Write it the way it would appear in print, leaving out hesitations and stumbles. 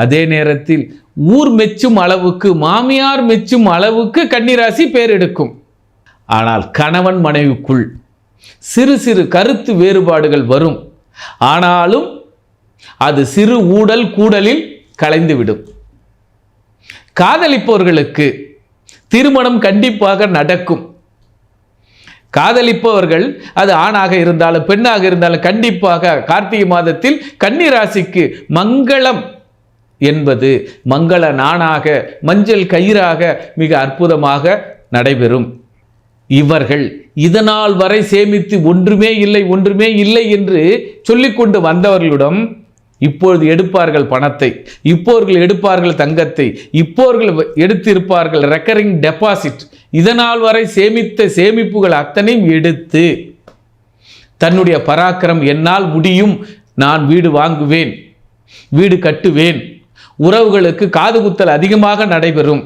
அதே நேரத்தில் ஊர் மெச்சும் அளவுக்கு, மாமியார் மெச்சும் அளவுக்கு கன்னிராசி பேர் எடுக்கும். ஆனால் கணவன் மனைவிக்குள் சிறு சிறு கருத்து வேறுபாடுகள் வரும். ஆனாலும் அது சிறு ஊடல் கூடலில் கலைந்துவிடும். காதலிப்பவர்களுக்கு திருமணம் கண்டிப்பாக நடக்கும். காதலிப்பவர்கள் அது ஆணாக இருந்தாலும் பெண்ணாக இருந்தாலும் கண்டிப்பாக கார்த்திகை மாதத்தில் கன்னிராசிக்கு மங்களம் என்பது மங்கள நாணாக, மஞ்சள் கயிறாக மிக அற்புதமாக நடைபெறும். இவர்கள் இதனால் வரை சேமித்து ஒன்றுமே இல்லை என்று சொல்லிக்கொண்டு வந்தவர்களிடம் இப்பொழுது எடுப்பார்கள் பணத்தை, இப்போர்கள் எடுப்பார்கள் தங்கத்தை, இப்போர்கள் எடுத்திருப்பார்கள் ரெக்கரிங் டெபாசிட். இதனால் வரை சேமித்த சேமிப்புகள் அத்தனையும் எடுத்து தன்னுடைய பராக்கிரம், என்னால் முடியும், நான் வீடு வாங்குவேன், வீடு கட்டுவேன், உறவுகளுக்கு காது குத்தல் அதிகமாக நடைபெறும்,